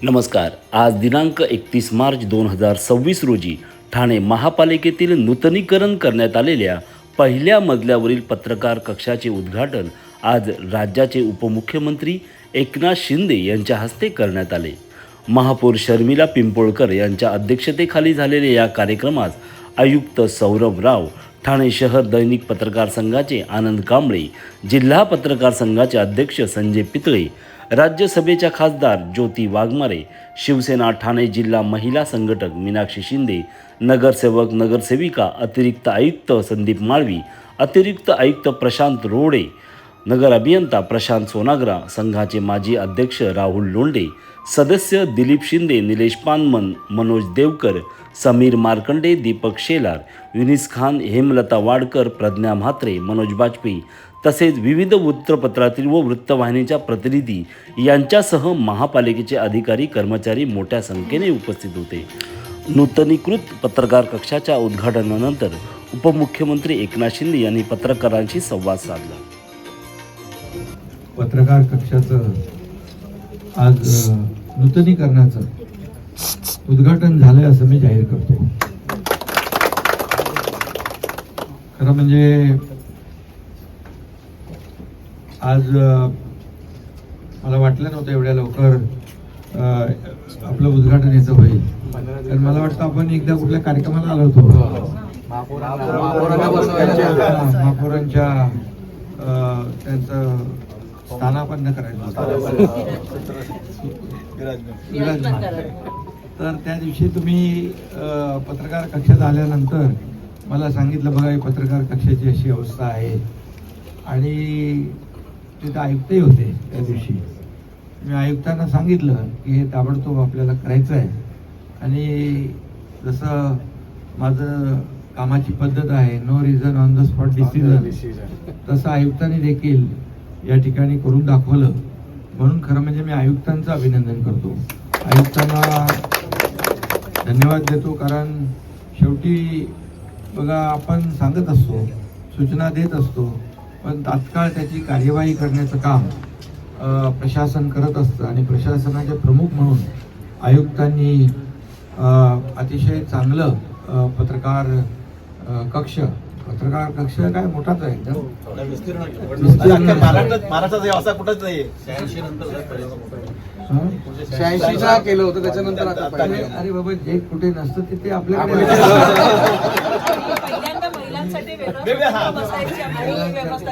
नमस्कार. आज दिनांक 31 मार्च 2026 रोजी ठाणे महापालिकेतील नूतनीकरण करण्यात आलेल्या पहिल्या मजल्यावरील पत्रकार कक्षाचे उद्घाटन आज राज्याचे उपमुख्यमंत्री एकनाथ शिंदे यांच्या हस्ते करण्यात आले. महापौर शर्मिला पिंपोळकर यांच्या अध्यक्षतेखाली झालेल्या या कार्यक्रमास आयुक्त सौरभ राव, ठाणे शहर दैनिक पत्रकार संघाचे आनंद कांबळे, जिल्हा पत्रकार संघाचे अध्यक्ष संजय पितळे, राज्यसभेच्या खासदार ज्योती वाघमारे, शिवसेना ठाणे जिल्हा महिला संघटक मीनाक्षी शिंदे, नगरसेवक नगरसेविका, अतिरिक्त आयुक्त संदीप माळवी, अतिरिक्त आयुक्त प्रशांत रोडे, नगर अभियंता प्रशांत सोनाग्रा, संघाचे माजी अध्यक्ष राहुल लोंढे, सदस्य दिलीप शिंदे, निलेश पानमन, मनोज देवकर, समीर मार्कंडे, दीपक शेलार, युनिस खान, हेमलता वाडकर, प्रज्ञा म्हात्रे, मनोज बाजपेयी तसेच विविध वृत्तपत्रातील व वृत्तवाहिनीच्या प्रतिनिधी यांच्यासह महापालिकेचे अधिकारी कर्मचारी मोठ्या संख्येने उपस्थित होते. नूतनीकृत पत्रकार कक्षाच्या उद्घाटनानंतर उपमुख्यमंत्री एकनाथ शिंदे यांनी पत्रकारांशी संवाद साधला. पत्रकार कक्षाचं आज नूतनीकरणाचं उद्घाटन झालंय असं मी जाहीर करतो. खरं म्हणजे आज मला वाटलं नव्हतं एवढ्या लवकर आपलं उद्घाटन याचं होईल. तर मला वाटतं आपण एकदा कुठल्या कार्यक्रमाला आलो होतो महापौरांच्या त्यांचं स्थानापन्न करायचं तर त्या दिवशी तुम्ही पत्रकार कक्षात आल्यानंतर मला सांगितलं, बघा ही पत्रकार कक्षाची अशी अवस्था आहे. आणि तिथे आयुक्तही होते त्या दिवशी. मी आयुक्तांना सांगितलं की हे ताबडतोब आपल्याला करायचं आहे. आणि जसं माझं कामाची पद्धत आहे, no reason on the spot decision, तसं आयुक्तांनी देखील या ठिकाणी करून दाखवलं. म्हणून खरं म्हणजे मी आयुक्तांचं अभिनंदन करतो, आयुक्तांना धन्यवाद देतो. कारण शेवटी बघा, आपण सांगत असतो, सूचना देत असतो, पण तात्काळ त्याची कार्यवाही करण्याचं काम प्रशासन करत असतं. आणि प्रशासनाचे प्रमुख म्हणून आयुक्तांनी अतिशय चांगलं पत्रकार कक्ष काय मोठाच आहे एकदम, कुठंच नाही. 86 केलं होतं, त्याच्यानंतर अरे बाबा, जे कुठे नसतं तिथे आपल्याकडे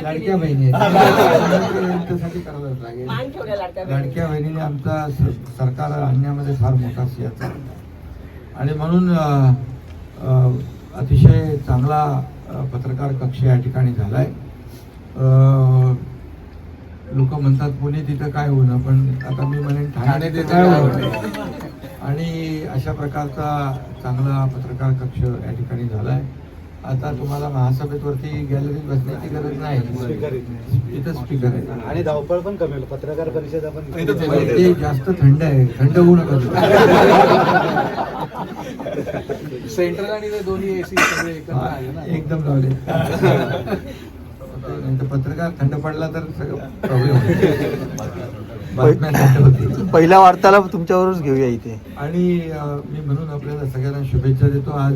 लाडक्या बहिणी त्यांच्यासाठी करायलाच लागेल. लाडक्या बहिणीने आमचा सरकार आणण्यामध्ये फार मोठा सिंहाचा आहे. आणि म्हणून अतिशय चांगला पत्रकार कक्ष या ठिकाणी झालाय. लोक म्हणतात पुणे तिथं काय होणं, पण आता मी म्हणेन ठाणे तिथं काय होणं. आणि अशा प्रकारचा चांगला पत्रकार कक्ष या ठिकाणी झालाय. आता तुम्हाला महासभेत वरती गॅलरीत बसण्याची गरज नाही, इथं स्पीकर आहे. आणि धावपळ पण कमी होईल. पत्रकार परिषद आपण ते जास्त थंड आहे, थंड होऊ नका. सेंट्रल आणि ते दोन्ही एसी सगळे एकत्र आहे ना, एकदम लावले. नाही तर पत्रकार थंड पडला तर सगळं प्रॉब्लेम होती. पहिल्या वार्ताला तुमच्यावरच घेऊया इथे. आणि मी म्हणून आपल्याला सगळ्यांना शुभेच्छा देतो. आज